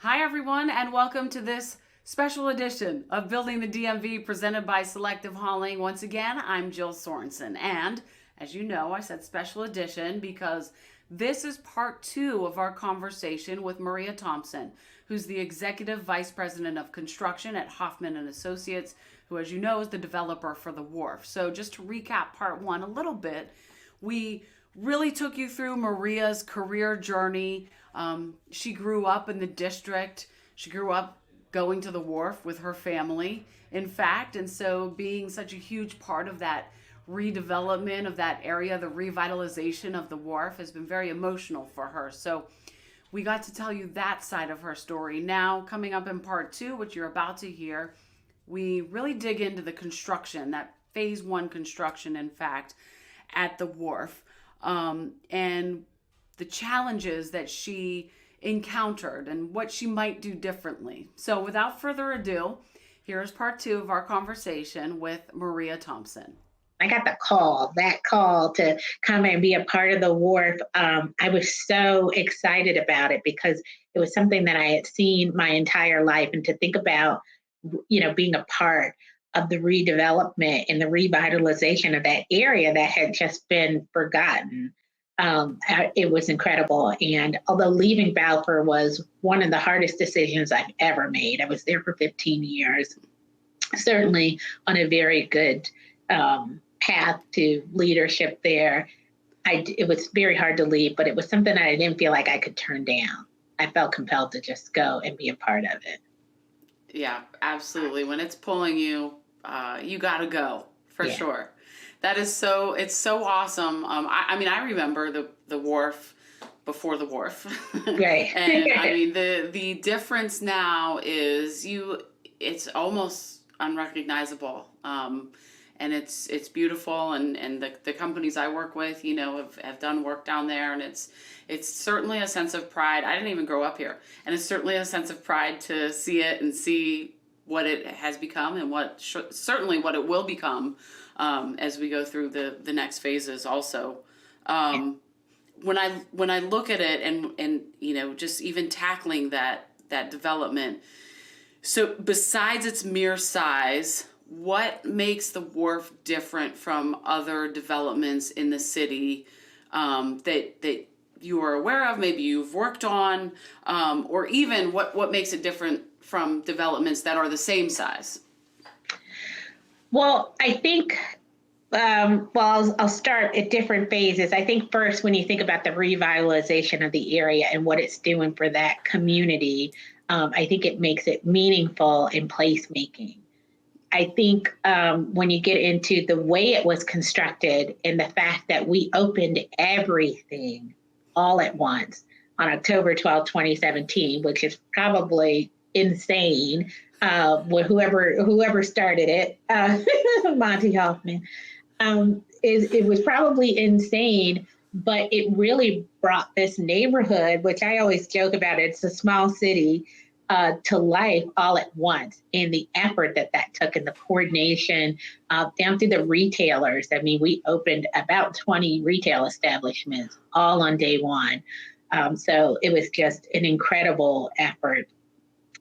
Hi, everyone, and welcome to this special edition of Building the DMV presented by Selective Hauling. Once again, I'm Jill Sorensen, and as you know, I said special edition because this is part two of our conversation with Maria Thompson, who's the Executive Vice President of Construction at Hoffman and Associates, who, as you know, is the developer for the Wharf. So, just to recap part one a little bit, we really took you through Maria's career journey. She grew up in the district. She grew up going to the wharf with her family, in fact. And so, being such a huge part of that redevelopment of that area, the revitalization of the wharf, has been very emotional for her. So, we got to tell you that side of her story. Now, coming up in part two, which you're about to hear, we really dig into the construction, that phase one construction, in fact, at the wharf, and the challenges that she encountered and what she might do differently. So, without further ado, here's part two of our conversation with Maria Thompson. I got that call to come and be a part of the wharf. I was so excited about it because it was something that I had seen my entire life. And to think about, being a part of the redevelopment and the revitalization of that area that had just been forgotten. It was incredible. And although leaving Balfour was one of the hardest decisions I've ever made, I was there for 15 years, certainly on a very good path to leadership there. It was very hard to leave, but it was something that I didn't feel like I could turn down. I felt compelled to just go and be a part of it. Yeah, absolutely. When it's pulling you, you got to go for Yeah. sure. It's so awesome. I mean, I remember the wharf before the wharf. Right. And I mean, the difference now is it's almost unrecognizable. And it's beautiful, and the companies I work with, have done work down there, and it's certainly a sense of pride. I didn't even grow up here, and it's certainly a sense of pride to see it and see what it has become and certainly what it will become as we go through the next phases. Also, when I look at it and just even tackling that development. So besides its mere size, what makes the wharf different from other developments in the city that you are aware of, maybe you've worked on, or even what makes it different from developments that are the same size? Well, I think, I'll start at different phases. I think first, when you think about the revitalization of the area and what it's doing for that community, I think it makes it meaningful in placemaking. I think when you get into the way it was constructed and the fact that we opened everything all at once on October 12th, 2017, which is probably insane. Whoever started it, Monty Hoffman, it was probably insane, but it really brought this neighborhood, which I always joke about. It's a small city, to life all at once, and the effort that took and the coordination down through the retailers. I mean, we opened about 20 retail establishments all on day one. So it was just an incredible effort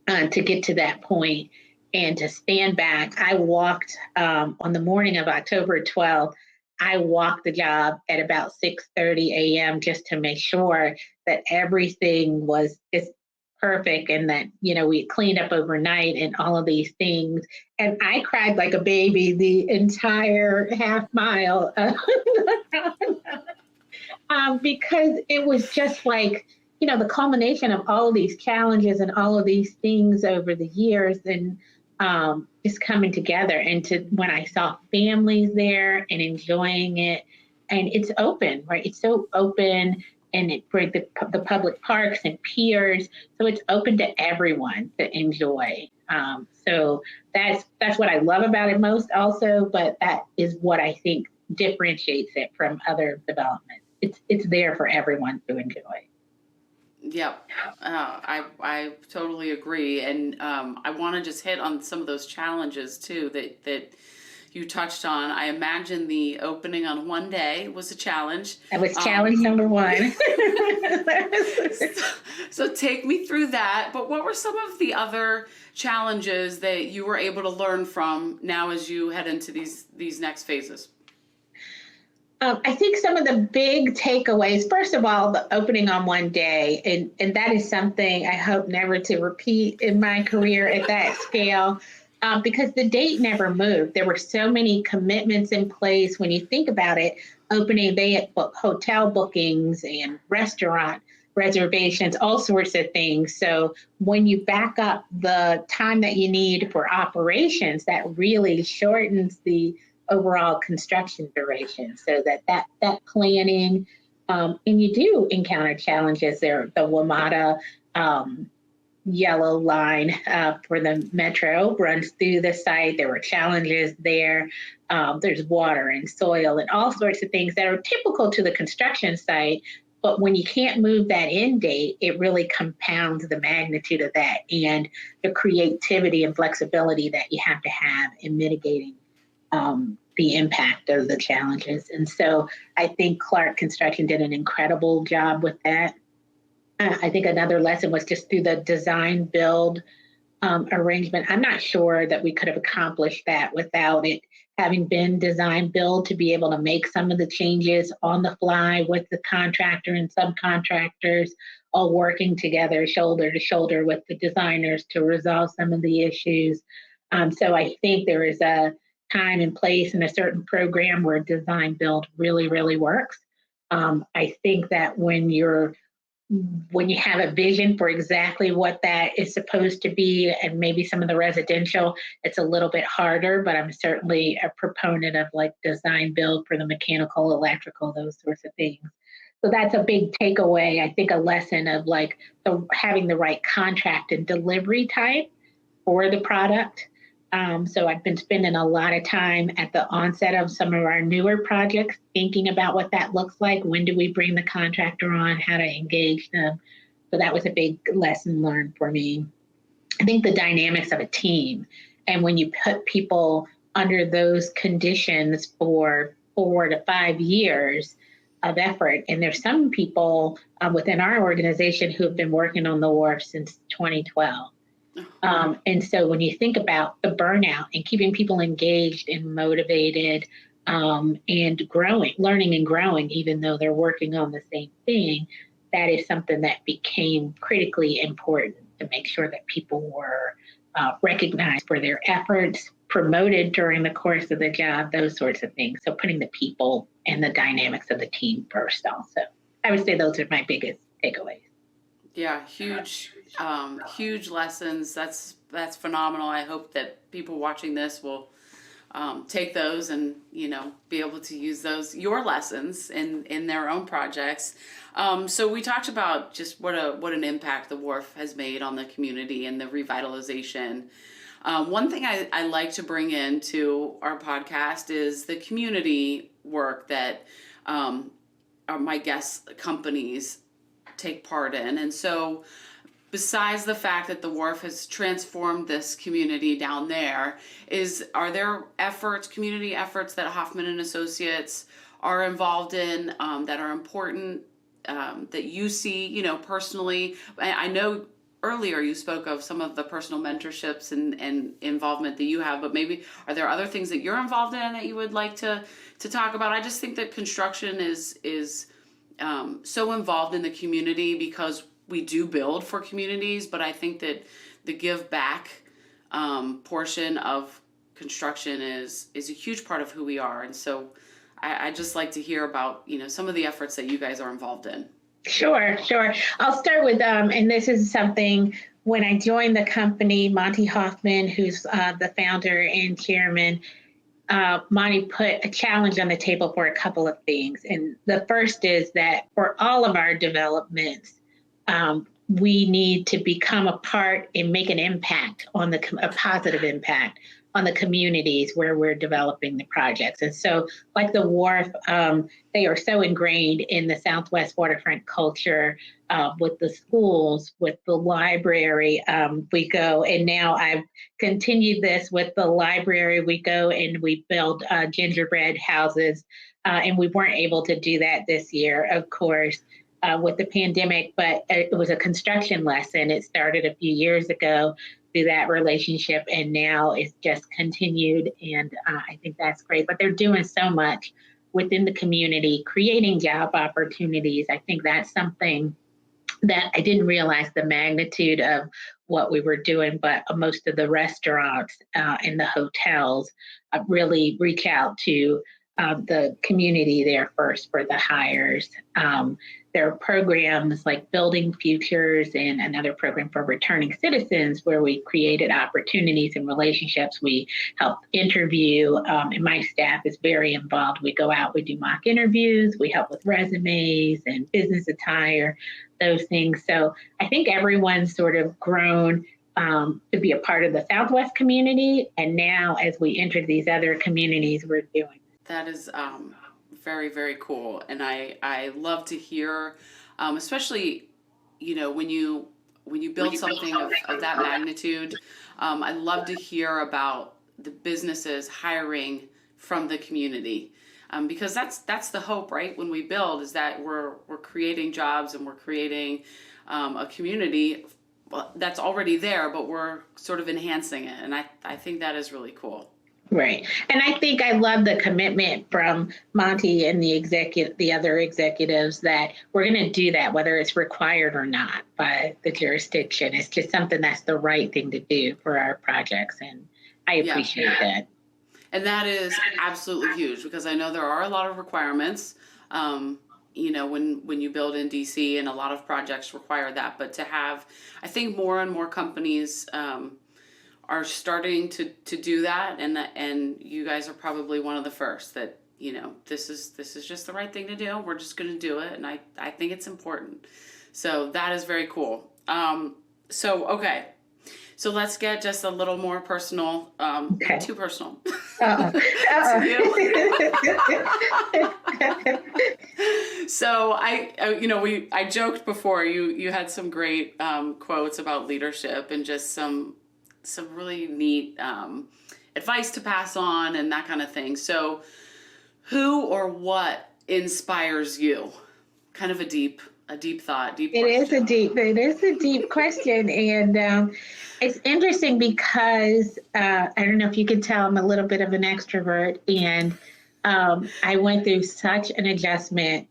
to get to that point and to stand back. I walked on the morning of October 12th. I walked the job at about 6:30 a.m. just to make sure that everything was just perfect and that we cleaned up overnight and all of these things. And I cried like a baby the entire half mile. Because it was just like, the culmination of all of these challenges and all of these things over the years, and just coming together. And to when I saw families there and enjoying it, and it's open, right? It's so open, and it for the public parks and piers, so it's open to everyone to enjoy. So that's what I love about it most, also. But that is what I think differentiates it from other developments. It's there for everyone to enjoy. Yep, I totally agree, and I want to just hit on some of those challenges too that you touched on. I imagine the opening on one day was a challenge. That was challenge number one. So take me through that. But what were some of the other challenges that you were able to learn from now as you head into these next phases? I think some of the big takeaways, first of all, the opening on one day, and that is something I hope never to repeat in my career at that scale, because the date never moved. There were so many commitments in place. When you think about it, opening, they had hotel bookings and restaurant reservations, all sorts of things. So when you back up the time that you need for operations, that really shortens the overall construction duration, so that planning, and you do encounter challenges there. The WMATA yellow line for the metro runs through the site. There were challenges there. There's water and soil and all sorts of things that are typical to the construction site. But when you can't move that end date, it really compounds the magnitude of that and the creativity and flexibility that you have to have in mitigating the impact of the challenges. And so I think Clark Construction did an incredible job with that. I think another lesson was just through the design build arrangement. I'm not sure that we could have accomplished that without it having been design build, to be able to make some of the changes on the fly with the contractor and subcontractors all working together shoulder to shoulder with the designers to resolve some of the issues. So I think there is a time and place in a certain program where design build really, really works. I think that when you have a vision for exactly what that is supposed to be, and maybe some of the residential, it's a little bit harder, but I'm certainly a proponent of like design build for the mechanical, electrical, those sorts of things. So that's a big takeaway. I think a lesson of like having the right contract and delivery type for the product. So I've been spending a lot of time at the onset of some of our newer projects, thinking about what that looks like. When do we bring the contractor on? How to engage them? So that was a big lesson learned for me. I think the dynamics of a team, and when you put people under those conditions for 4 to 5 years of effort, and there's some people within our organization who have been working on the Wharf since 2012. And so when you think about the burnout and keeping people engaged and motivated and growing, learning and growing, even though they're working on the same thing, that is something that became critically important to make sure that people were recognized for their efforts, promoted during the course of the job, those sorts of things. So putting the people and the dynamics of the team first also. I would say those are my biggest takeaways. Yeah, huge lessons. That's phenomenal. I hope that people watching this will take those and be able to use your lessons in their own projects. So we talked about just what an impact the Wharf has made on the community and the revitalization. One thing I like to bring into our podcast is the community work that my guest companies take part in. And so besides the fact that the Wharf has transformed this community down there, are there community efforts that Hoffman and Associates are involved in that are important, that you see, personally? I know earlier you spoke of some of the personal mentorships and involvement that you have, but maybe are there other things that you're involved in that you would like to talk about? I just think that construction is so involved in the community because we do build for communities, but I think that the give back portion of construction is a huge part of who we are. And so I just like to hear about, some of the efforts that you guys are involved in. Sure. I'll start with, and this is something, when I joined the company, Monty Hoffman, who's the founder and chairman, Monty put a challenge on the table for a couple of things. And the first is that for all of our developments, we need to become a part and make an impact a positive impact on the communities where we're developing the projects. And so, like the Wharf, they are so ingrained in the Southwest waterfront culture, with the schools, with the library. We go, and now I've continued this with the library. We go and we build gingerbread houses, and we weren't able to do that this year, of course. With the pandemic, but it was a construction lesson. It started a few years ago through that relationship, and now it's just continued. And I think that's great. But they're doing so much within the community, creating job opportunities. I think that's something that I didn't realize the magnitude of what we were doing, but most of the restaurants and the hotels really reach out to the community there first for the hires. There are programs like Building Futures and another program for returning citizens where we created opportunities and relationships. We help interview, and my staff is very involved. We go out, we do mock interviews, we help with resumes and business attire, those things. So I think everyone's sort of grown to be a part of the Southwest community. And now as we enter these other communities, we're doing. That is very, very cool. And I love to hear, especially, when you build something of that magnitude, I love to hear about the businesses hiring from the community. Because that's the hope, right? When we build, is that we're creating jobs and we're creating a community that's already there, but we're sort of enhancing it. And I think that is really cool. Right. And I think I love the commitment from Monty and the other executives that we're going to do that, whether it's required or not by the jurisdiction. It's just something that's the right thing to do for our projects. And I appreciate that. And that is absolutely huge because I know there are a lot of requirements, when you build in DC, and a lot of projects require that. But to have, I think more and more companies are starting to do that, and you guys are probably one of the first that this is just the right thing to do. We're just going to do it, and I think it's important. So that is very cool. Okay. So let's get just a little more personal, okay. Too personal. So I joked before, you had some great quotes about leadership and just some really neat advice to pass on and that kind of thing. So who or what inspires you? Kind of a deep thought, deep question. It is a deep question. And it's interesting because I don't know if you can tell, I'm a little bit of an extrovert, and I went through such an adjustment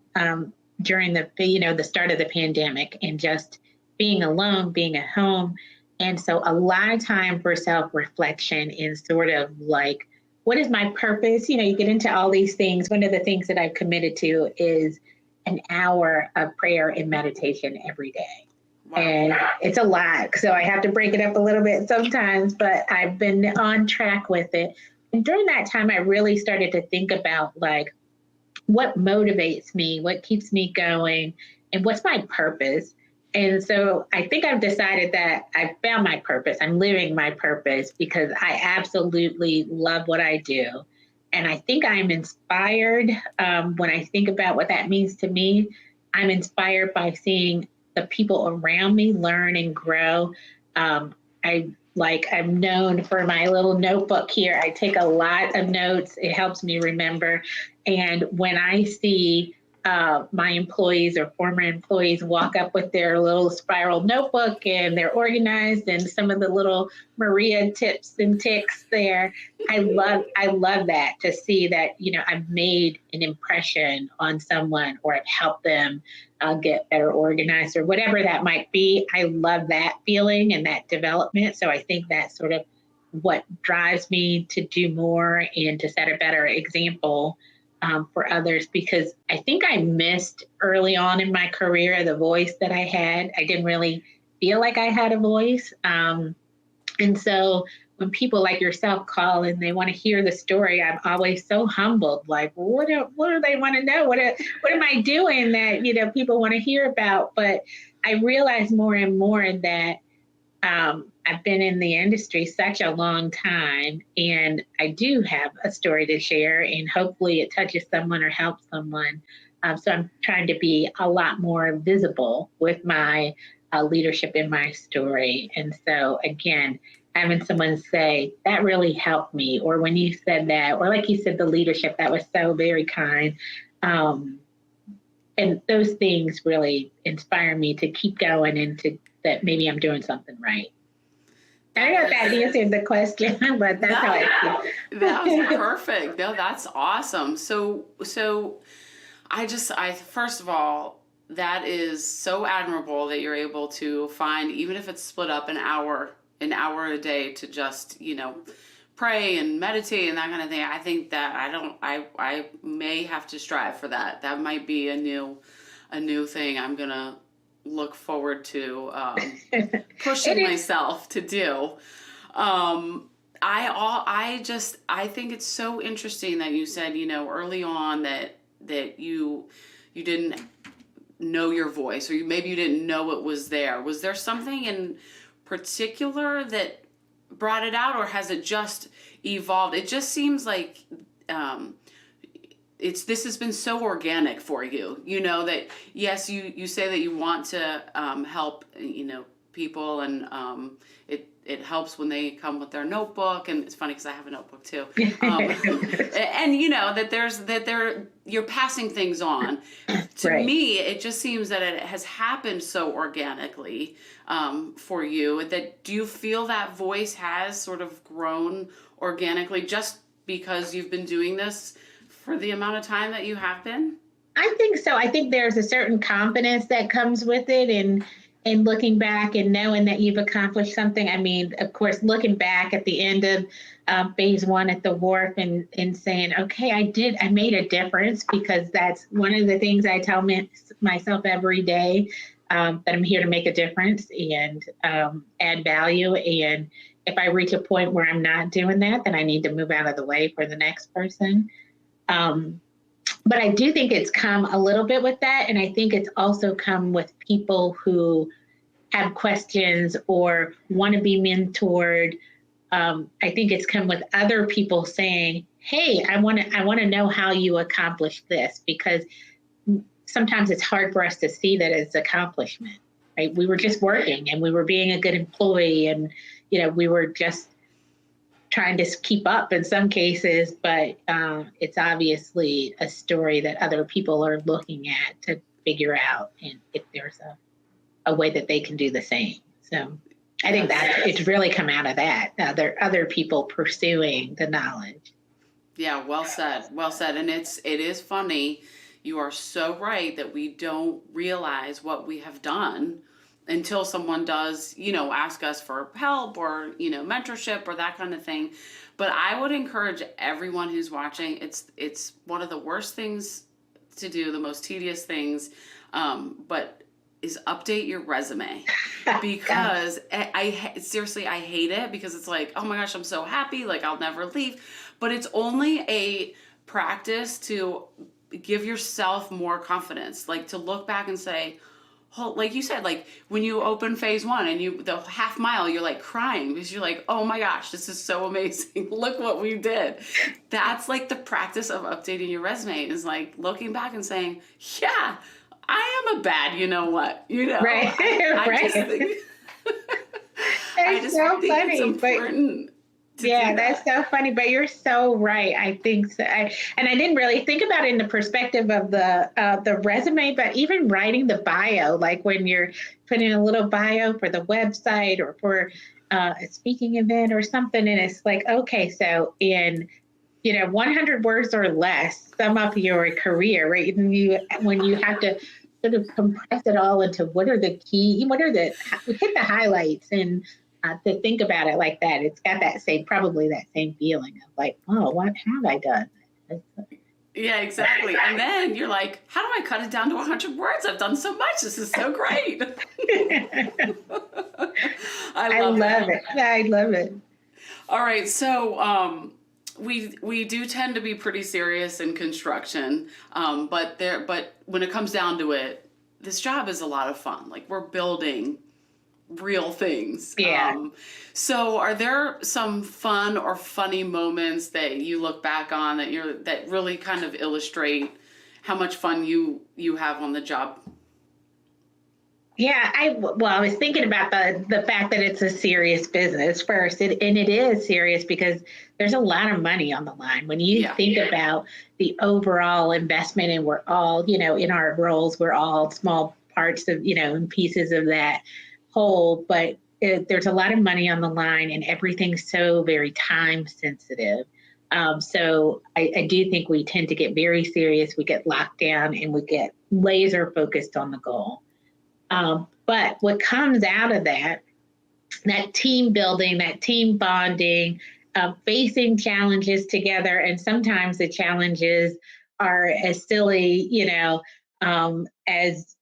during the start of the pandemic and just being alone, being at home. And so a lot of time for self-reflection is sort of like, what is my purpose? You get into all these things. One of the things that I've committed to is an hour of prayer and meditation every day. Wow. And it's a lot. So I have to break it up a little bit sometimes, but I've been on track with it. And during that time, I really started to think about what motivates me, what keeps me going, and what's my purpose. And so I think I've decided that I found my purpose. I'm living my purpose because I absolutely love what I do. And I think I'm inspired when I think about what that means to me. I'm inspired by seeing the people around me learn and grow. I'm known for my little notebook here. I take a lot of notes. It helps me remember. And when I see my employees or former employees walk up with their little spiral notebook and they're organized and some of the little Maria tips and ticks there. I love that, to see that, I've made an impression on someone or I've helped them get better organized or whatever that might be. I love that feeling and that development. So I think that's sort of what drives me to do more and to set a better example for others, because I think I missed early on in my career the voice that I had. I didn't really feel like I had a voice. And so when people like yourself call and they want to hear the story, I'm always so humbled. Like, what do they want to know? What am I doing that, people want to hear about? But I realize more and more that I've been in the industry such a long time, and I do have a story to share, and hopefully it touches someone or helps someone. So I'm trying to be a lot more visible with my leadership in my story. And so, again, having someone say, that really helped me, or when you said that, or like you said, the leadership, that was so very kind. And those things really inspire me to keep going and to that maybe I'm doing something right. I don't know if that answered the question, but that's how I feel. That was perfect. No, that's awesome. So I first of all, that is so admirable that you're able to find, even if it's split up an hour a day to just, pray and meditate and that kind of thing. I think that I may have to strive for that. That might be a new thing I'm going to look forward to pushing myself to do. I think it's so interesting that you said, early on that you didn't know your voice, or maybe you didn't know it was there. Was there something in particular that brought it out, or has it just evolved? It just seems like this has been so organic for you, that yes, you say that you want to help, people, and it helps when they come with their notebook, and it's funny because I have a notebook too, and you're passing things on. To Right. me, it just seems that it has happened so organically for you. That do you feel that voice has sort of grown organically just because you've been doing this for the amount of time that you have been? I think so. I think there's a certain confidence that comes with it, and looking back and knowing that you've accomplished something. I mean, of course, looking back at the end of phase one at the Wharf and saying, okay, I made a difference, because that's one of the things I tell myself every day, that I'm here to make a difference and add value. And if I reach a point where I'm not doing that, then I need to move out of the way for the next person. But I do think it's come a little bit with that. And I think it's also come with people who have questions or want to be mentored. I think it's come with other people saying, hey, I want to know how you accomplished this, because sometimes it's hard for us to see that as accomplishment, right? We were just working and we were being a good employee, and, we were just trying to keep up in some cases, but it's obviously a story that other people are looking at to figure out, and if there's a way that they can do the same. So I think that it's really come out of that. Other people pursuing the knowledge. Yeah, well said. Well said. And it is funny. You are so right that we don't realize what we have done until someone does, ask us for help or, mentorship or that kind of thing. But I would encourage everyone who's watching, it's one of the worst things to do, the most tedious things, but is update your resume, because I seriously, I hate it, because it's like, oh my gosh, I'm so happy, like I'll never leave. But it's only a practice to give yourself more confidence, like to look back and say, like you said, like when you open phase one and the half mile, you're like crying because you're like, oh my gosh, this is so amazing. Look what we did. That's like the practice of updating your resume, is like looking back and saying, yeah, I am a bad, what, Right. I just think, It's so funny, it's important. Yeah, that's so funny, but you're so right. I think so. And I didn't really think about it in the perspective of the resume, but even writing the bio, like when you're putting a little bio for the website or for a speaking event or something, and it's like, okay, so in 100 words or less, sum up your career, right? And when you have to sort of compress it all into what hit the highlights, and to think about it like that, it's got that same feeling of like, oh, what have I done? Yeah, exactly. And then you're like, how do I cut it down to 100 words? I've done so much. This is so great. I love it. I love it. All right. So we do tend to be pretty serious in construction. But when it comes down to it, this job is a lot of fun. Like, we're building real things. Yeah. So are there some fun or funny moments that you look back on that really kind of illustrate how much fun you have on the job? Yeah, I was thinking about the fact that it's a serious business first, and it is serious because there's a lot of money on the line. When you Yeah. think about the overall investment, and we're all, in our roles, we're all small parts of, and pieces of that whole, but there's a lot of money on the line, and everything's so very time sensitive. So I do think we tend to get very serious. We get locked down, and we get laser focused on the goal. But what comes out of that team building, that team bonding, facing challenges together, and sometimes the challenges are as silly, as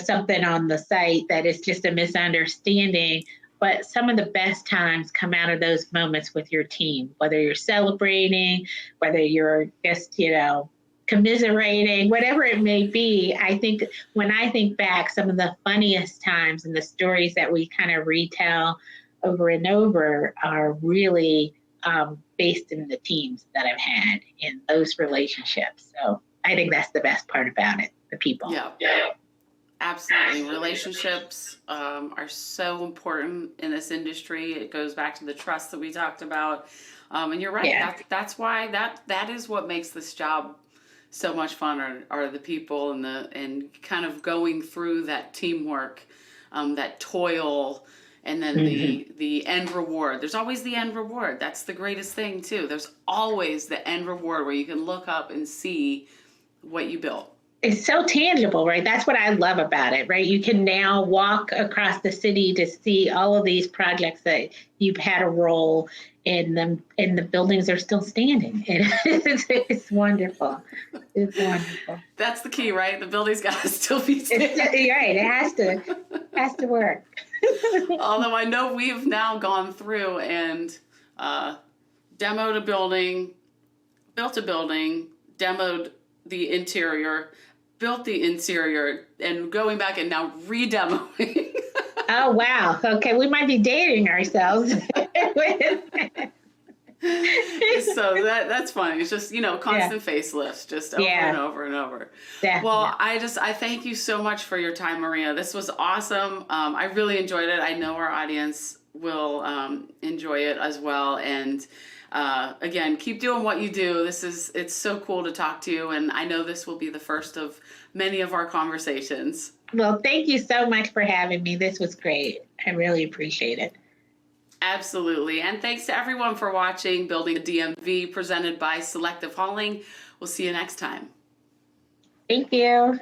something on the site that is just a misunderstanding. But some of the best times come out of those moments with your team, whether you're celebrating, whether you're just, commiserating, whatever it may be. I think when I think back, some of the funniest times and the stories that we kind of retell over and over are really based in the teams that I've had in those relationships. So I think that's the best part about it, the people. Yeah. Absolutely. Relationships are so important in this industry. It goes back to the trust that we talked about. And you're right. Yeah. That's why that is what makes this job so much fun are the people and kind of going through that teamwork, that toil, and then the end reward. There's always the end reward. That's the greatest thing too. There's always the end reward where you can look up and see what you built. It's so tangible, right? That's what I love about it, right? You can now walk across the city to see all of these projects that you've had a role in them, and the buildings are still standing. It's wonderful. It's wonderful. That's the key, right? The building's got to still be standing. Right. It has to work. Although I know we've now gone through and demoed a building, built a building, demoed the interior, built the interior, and going back and now re-demoing. Oh, wow. Okay, we might be dating ourselves. So that's funny. It's just, constant facelifts, just over and over and over. Definitely. Well, I thank you so much for your time, Maria. This was awesome. I really enjoyed it. I know our audience will enjoy it as well. And again, keep doing what you do. It's so cool to talk to you. And I know this will be the first of many of our conversations. Well, thank you so much for having me. This was great. I really appreciate it. Absolutely. And thanks to everyone for watching Building the DMV, presented by Selective Hauling. We'll see you next time. Thank you.